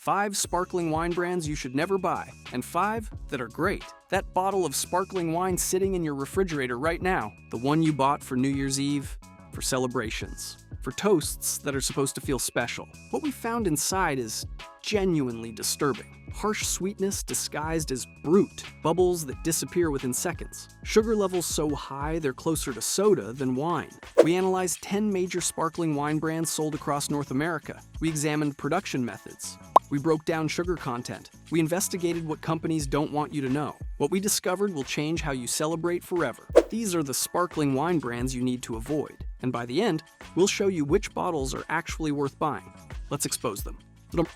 5 sparkling wine brands you should never buy, and 5 that are great. That bottle of sparkling wine sitting in your refrigerator right now, the one you bought for New Year's Eve, for celebrations, for toasts that are supposed to feel special. What we found inside is genuinely disturbing. Harsh sweetness disguised as Brut, bubbles that disappear within seconds. Sugar levels so high they're closer to soda than wine. We analyzed 10 major sparkling wine brands sold across North America. We examined production methods. We broke down sugar content. We investigated what companies don't want you to know. What we discovered will change how you celebrate forever. These are the sparkling wine brands you need to avoid. And by the end, we'll show you which bottles are actually worth buying. Let's expose them.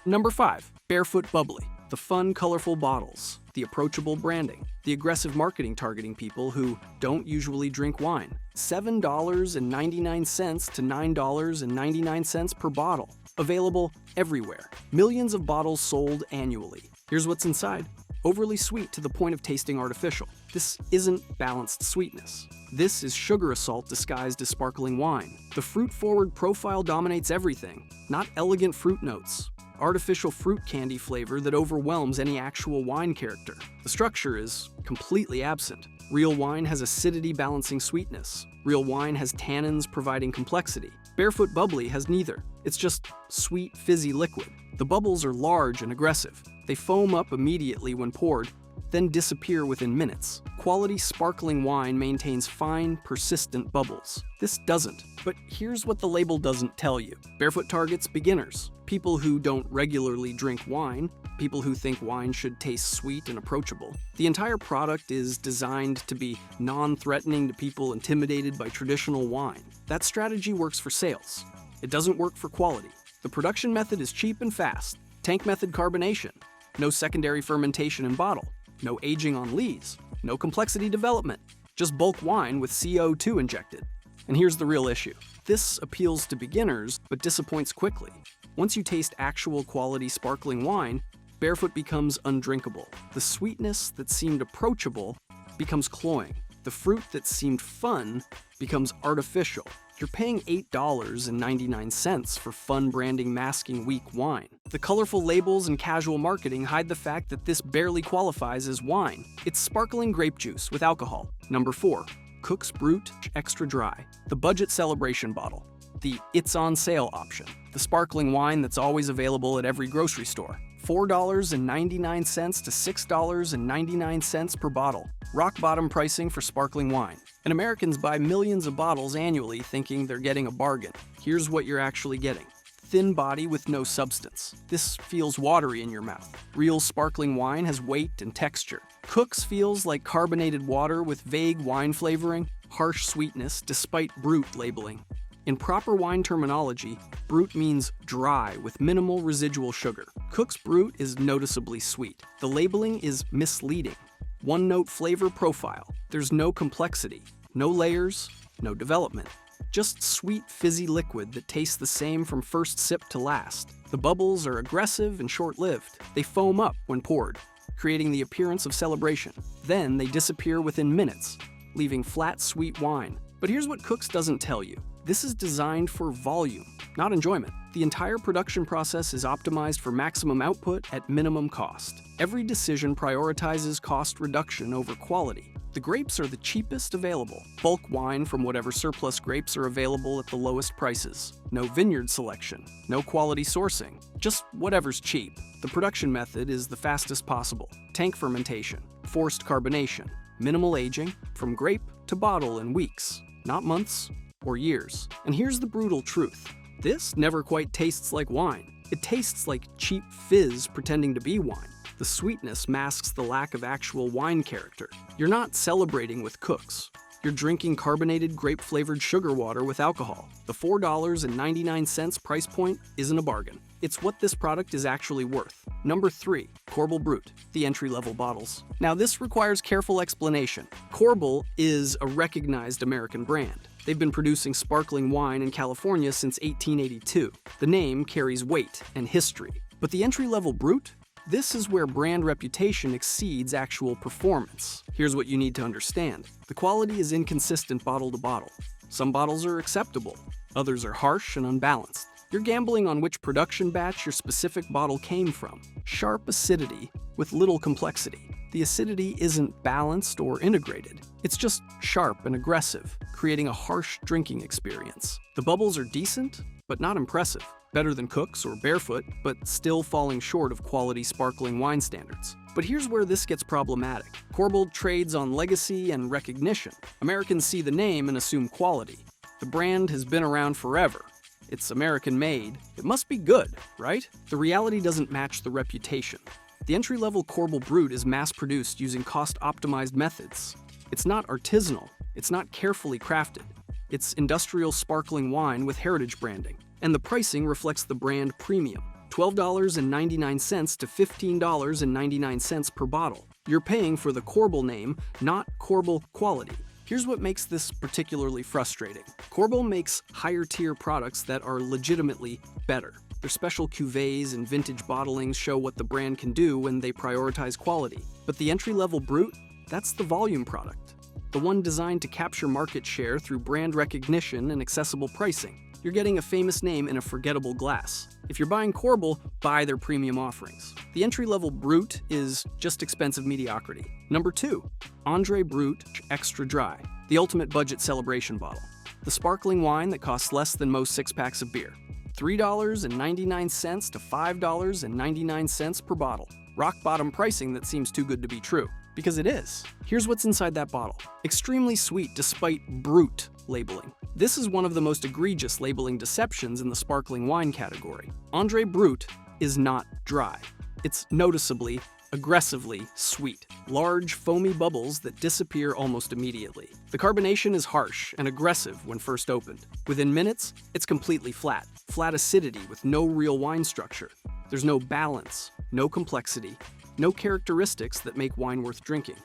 Number 5, Barefoot Bubbly. The fun, colorful bottles, the approachable branding, the aggressive marketing targeting people who don't usually drink wine. $7.99 to $9.99 per bottle. Available everywhere. Millions of bottles sold annually. Here's what's inside. Overly sweet to the point of tasting artificial. This isn't balanced sweetness. This is sugar assault disguised as sparkling wine. The fruit-forward profile dominates everything, not elegant fruit notes. Artificial fruit candy flavor that overwhelms any actual wine character. The structure is completely absent. Real wine has acidity balancing sweetness. Real wine has tannins providing complexity. Barefoot Bubbly has neither. It's just sweet, fizzy liquid. The bubbles are large and aggressive. They foam up immediately when poured, then disappear within minutes. Quality sparkling wine maintains fine, persistent bubbles. This doesn't. But here's what the label doesn't tell you. Barefoot targets beginners, people who don't regularly drink wine, people who think wine should taste sweet and approachable. The entire product is designed to be non-threatening to people intimidated by traditional wine. That strategy works for sales. It doesn't work for quality. The production method is cheap and fast. Tank method carbonation. No secondary fermentation in bottle. No aging on lees. No complexity development. Just bulk wine with CO2 injected. And here's the real issue. This appeals to beginners, but disappoints quickly. Once you taste actual quality sparkling wine, Barefoot becomes undrinkable. The sweetness that seemed approachable becomes cloying. The fruit that seemed fun becomes artificial. You're paying $8.99 for fun branding masking weak wine. The colorful labels and casual marketing hide the fact that this barely qualifies as wine. It's sparkling grape juice with alcohol. Number 4, Cook's Brut Extra Dry. The budget celebration bottle. The it's on sale option. The sparkling wine that's always available at every grocery store. $4.99 to $6.99 per bottle. Rock bottom pricing for sparkling wine. And Americans buy millions of bottles annually thinking they're getting a bargain. Here's what you're actually getting. Thin body with no substance. This feels watery in your mouth. Real sparkling wine has weight and texture. Cook's feels like carbonated water with vague wine flavoring, harsh sweetness despite Brut labeling. In proper wine terminology, Brut means dry with minimal residual sugar. Cook's Brut is noticeably sweet. The labeling is misleading. One-note flavor profile. There's no complexity, no layers, no development. Just sweet, fizzy liquid that tastes the same from first sip to last. The bubbles are aggressive and short-lived. They foam up when poured, creating the appearance of celebration. Then they disappear within minutes, leaving flat, sweet wine. But here's what Cook's doesn't tell you. This is designed for volume, not enjoyment. The entire production process is optimized for maximum output at minimum cost. Every decision prioritizes cost reduction over quality. The grapes are the cheapest available. Bulk wine from whatever surplus grapes are available at the lowest prices. No vineyard selection, no quality sourcing, just whatever's cheap. The production method is the fastest possible. Tank fermentation, forced carbonation, minimal aging, from grape to bottle in weeks, not months or years. And here's the brutal truth. This never quite tastes like wine. It tastes like cheap fizz pretending to be wine. The sweetness masks the lack of actual wine character. You're not celebrating with Cook's. You're drinking carbonated grape-flavored sugar water with alcohol. The $4.99 price point isn't a bargain. It's what this product is actually worth. Number 3, Korbel Brut, the entry-level bottles. Now this requires careful explanation. Korbel is a recognized American brand. They've been producing sparkling wine in California since 1882. The name carries weight and history. But the entry-level Brut? This is where brand reputation exceeds actual performance. Here's what you need to understand. The quality is inconsistent bottle to bottle. Some bottles are acceptable, others are harsh and unbalanced. You're gambling on which production batch your specific bottle came from. Sharp acidity with little complexity. The acidity isn't balanced or integrated. It's just sharp and aggressive, creating a harsh drinking experience. The bubbles are decent, but not impressive. Better than Cook's or Barefoot, but still falling short of quality sparkling wine standards. But here's where this gets problematic. Korbel trades on legacy and recognition. Americans see the name and assume quality. The brand has been around forever. It's American-made. It must be good, right? The reality doesn't match the reputation. The entry-level Korbel Brut is mass-produced using cost-optimized methods. It's not artisanal. It's not carefully crafted. It's industrial sparkling wine with heritage branding. And the pricing reflects the brand premium. $12.99 to $15.99 per bottle. You're paying for the Korbel name, not Korbel quality. Here's what makes this particularly frustrating. Korbel makes higher-tier products that are legitimately better. Their special cuvées and vintage bottlings show what the brand can do when they prioritize quality. But the entry-level Brut, that's the volume product. The one designed to capture market share through brand recognition and accessible pricing. You're getting a famous name in a forgettable glass. If you're buying Korbel, buy their premium offerings. The entry-level Brut is just expensive mediocrity. Number 2, Andre Brut Extra Dry, the ultimate budget celebration bottle. The sparkling wine that costs less than most 6-packs of beer. $3.99 to $5.99 per bottle. Rock-bottom pricing that seems too good to be true. Because it is. Here's what's inside that bottle. Extremely sweet despite Brut labeling. This is one of the most egregious labeling deceptions in the sparkling wine category. Andre Brut is not dry. It's noticeably, aggressively sweet. Large, foamy bubbles that disappear almost immediately. The carbonation is harsh and aggressive when first opened. Within minutes, it's completely flat. Flat acidity with no real wine structure. There's no balance, no complexity, no characteristics that make wine worth drinking.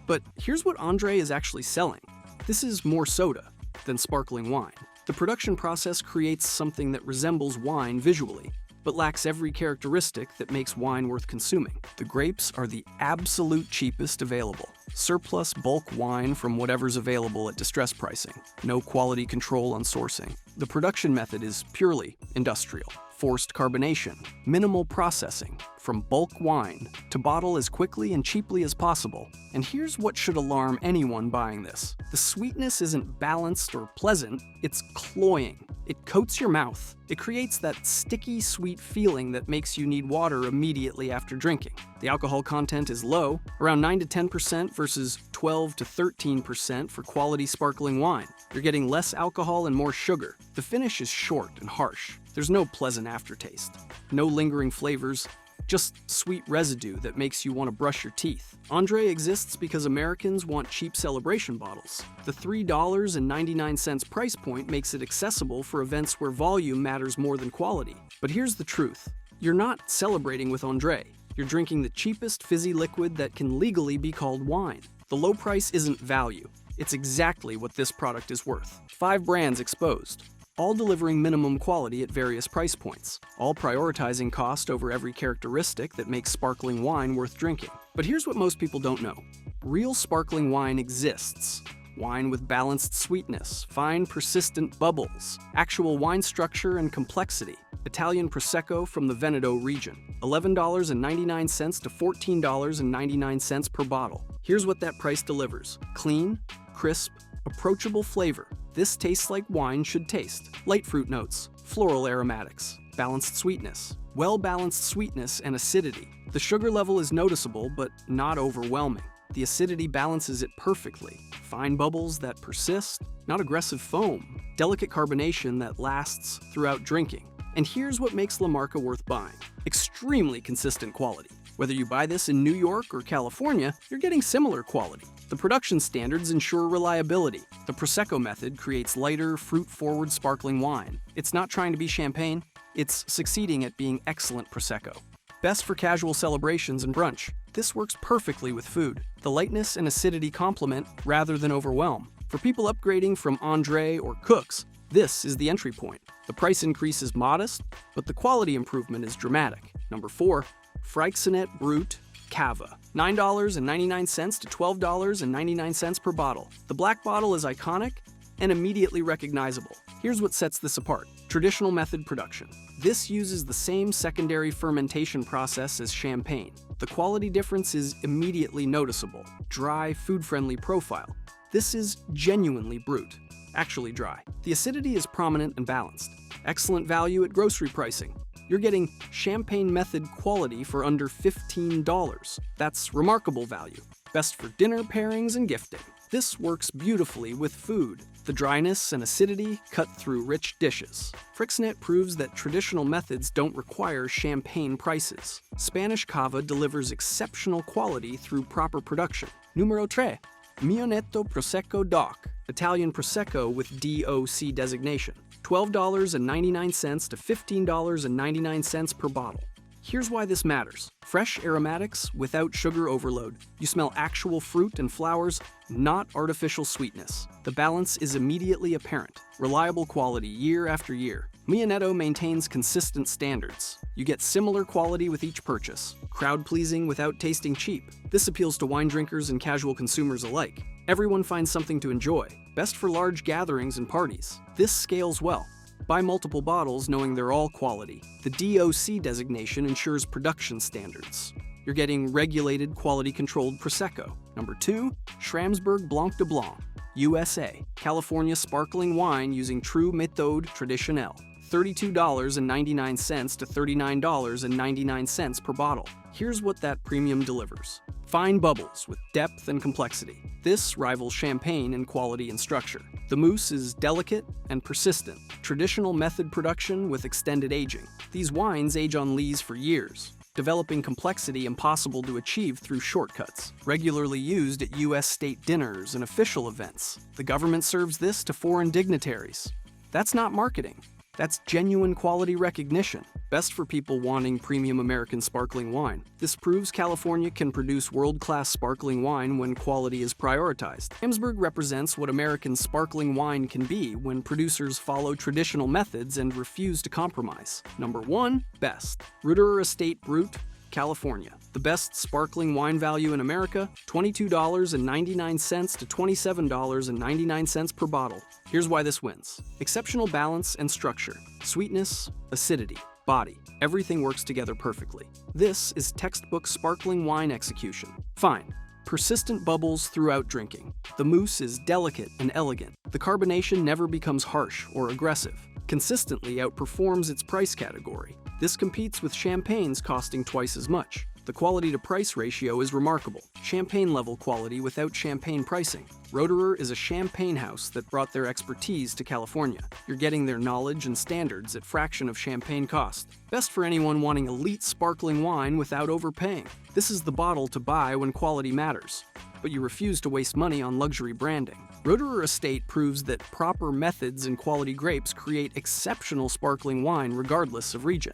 But here's what Andre is actually selling. This is more soda than sparkling wine. The production process creates something that resembles wine visually, but lacks every characteristic that makes wine worth consuming. The grapes are the absolute cheapest available. Surplus bulk wine from whatever's available at distress pricing. No quality control on sourcing. The production method is purely industrial. Forced carbonation, minimal processing, from bulk wine to bottle as quickly and cheaply as possible. And here's what should alarm anyone buying this. The sweetness isn't balanced or pleasant, it's cloying. It coats your mouth. It creates that sticky, sweet feeling that makes you need water immediately after drinking. The alcohol content is low, around 9 to 10% versus 12 to 13% for quality sparkling wine. You're getting less alcohol and more sugar. The finish is short and harsh. There's no pleasant aftertaste. No lingering flavors, just sweet residue that makes you want to brush your teeth. Andre exists because Americans want cheap celebration bottles. The $3.99 price point makes it accessible for events where volume matters more than quality. But here's the truth. You're not celebrating with Andre. You're drinking the cheapest fizzy liquid that can legally be called wine. The low price isn't value. It's exactly what this product is worth. 5 brands exposed, all delivering minimum quality at various price points, all prioritizing cost over every characteristic that makes sparkling wine worth drinking. But here's what most people don't know. Real sparkling wine exists. Wine with balanced sweetness, fine persistent bubbles, actual wine structure and complexity. Italian Prosecco from the Veneto region, $11.99 to $14.99 per bottle. Here's what that price delivers. Clean, crisp, approachable flavor. This tastes like wine should taste. Light fruit notes, floral aromatics, balanced sweetness. Well-balanced sweetness and acidity. The sugar level is noticeable, but not overwhelming. The acidity balances it perfectly. Fine bubbles that persist, not aggressive foam. Delicate carbonation that lasts throughout drinking. And here's what makes La Marca worth buying. Extremely consistent quality. Whether you buy this in New York or California, you're getting similar quality. The production standards ensure reliability. The Prosecco method creates lighter, fruit-forward sparkling wine. It's not trying to be champagne, it's succeeding at being excellent Prosecco. Best for casual celebrations and brunch. This works perfectly with food. The lightness and acidity complement rather than overwhelm. For people upgrading from Andre or Cook's, this is the entry point. The price increase is modest, but the quality improvement is dramatic. Number 4, Freixenet Brut Cava, $9.99 to $12.99 per bottle. The black bottle is iconic and immediately recognizable. Here's what sets this apart. Traditional method production. This uses the same secondary fermentation process as champagne. The quality difference is immediately noticeable. Dry, food-friendly profile. This is genuinely Brut, actually dry. The acidity is prominent and balanced. Excellent value at grocery pricing. You're getting champagne method quality for under $15. That's remarkable value. Best for dinner pairings and gifting. This works beautifully with food. The dryness and acidity cut through rich dishes. Frixnet proves that traditional methods don't require champagne prices. Spanish cava delivers exceptional quality through proper production. Numero 3. Mionetto Prosecco DOC, Italian Prosecco with DOC designation. $12.99 to $15.99 per bottle. Here's why this matters. Fresh aromatics without sugar overload. You smell actual fruit and flowers, not artificial sweetness. The balance is immediately apparent. Reliable quality year after year. Mionetto maintains consistent standards. You get similar quality with each purchase. Crowd-pleasing without tasting cheap. This appeals to wine drinkers and casual consumers alike. Everyone finds something to enjoy. Best for large gatherings and parties. This scales well. Buy multiple bottles knowing they're all quality. The DOC designation ensures production standards. You're getting regulated, quality-controlled Prosecco. Number 2, Schramsberg Blanc de Blanc, USA, California sparkling wine using true méthode traditionnelle. $32.99 to $39.99 per bottle. Here's what that premium delivers. Fine bubbles with depth and complexity. This rivals champagne in quality and structure. The mousse is delicate and persistent. Traditional method production with extended aging. These wines age on lees for years, developing complexity impossible to achieve through shortcuts. Regularly used at U.S. state dinners and official events. The government serves this to foreign dignitaries. That's not marketing. That's genuine quality recognition. Best for people wanting premium American sparkling wine. This proves California can produce world-class sparkling wine when quality is prioritized. Schramsberg represents what American sparkling wine can be when producers follow traditional methods and refuse to compromise. Number 1, best. Roederer Estate Brut, California. The best sparkling wine value in America, $22.99 to $27.99 per bottle. Here's why this wins. Exceptional balance and structure. Sweetness, acidity, body. Everything works together perfectly. This is textbook sparkling wine execution. Fine. Persistent bubbles throughout drinking. The mousse is delicate and elegant. The carbonation never becomes harsh or aggressive. Consistently outperforms its price category. This competes with champagnes costing twice as much. The quality-to-price ratio is remarkable. Champagne-level quality without champagne pricing. Roederer is a champagne house that brought their expertise to California. You're getting their knowledge and standards at fraction of champagne cost. Best for anyone wanting elite sparkling wine without overpaying. This is the bottle to buy when quality matters, but you refuse to waste money on luxury branding. Roederer Estate proves that proper methods and quality grapes create exceptional sparkling wine regardless of region.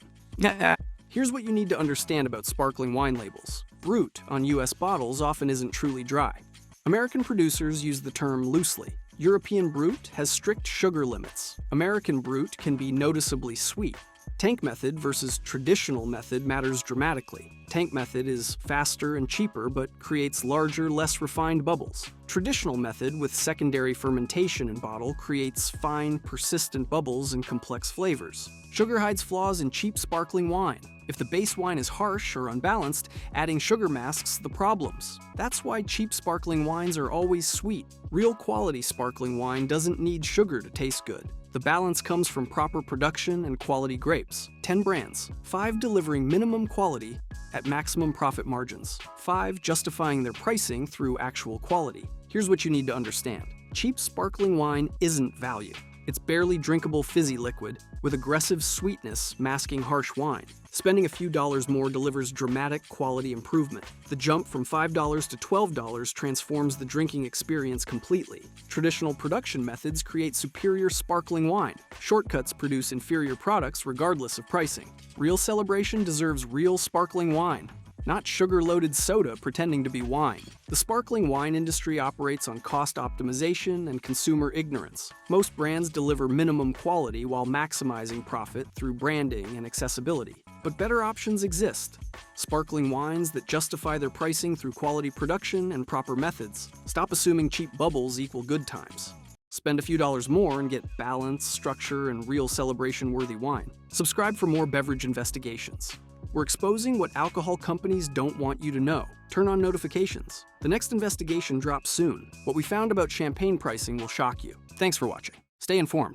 Here's what you need to understand about sparkling wine labels. Brut on US bottles often isn't truly dry. American producers use the term loosely. European Brut has strict sugar limits. American Brut can be noticeably sweet. Tank method versus traditional method matters dramatically. Tank method is faster and cheaper but creates larger, less refined bubbles. Traditional method with secondary fermentation in bottle creates fine, persistent bubbles and complex flavors. Sugar hides flaws in cheap sparkling wine. If the base wine is harsh or unbalanced, adding sugar masks the problems. That's why cheap sparkling wines are always sweet. Real quality sparkling wine doesn't need sugar to taste good. The balance comes from proper production and quality grapes. 10 brands, 5 delivering minimum quality at maximum profit margins. 5 justifying their pricing through actual quality. Here's what you need to understand. Cheap sparkling wine isn't value. It's barely drinkable fizzy liquid with aggressive sweetness masking harsh wine. Spending a few dollars more delivers dramatic quality improvement. The jump from $5 to $12 transforms the drinking experience completely. Traditional production methods create superior sparkling wine. Shortcuts produce inferior products regardless of pricing. Real celebration deserves real sparkling wine, not sugar-loaded soda pretending to be wine. The sparkling wine industry operates on cost optimization and consumer ignorance. Most brands deliver minimum quality while maximizing profit through branding and accessibility. But better options exist. Sparkling wines that justify their pricing through quality production and proper methods. Stop assuming cheap bubbles equal good times. Spend a few dollars more and get balance, structure, and real celebration-worthy wine. Subscribe for more beverage investigations. We're exposing what alcohol companies don't want you to know. Turn on notifications. The next investigation drops soon. What we found about champagne pricing will shock you. Thanks for watching. Stay informed.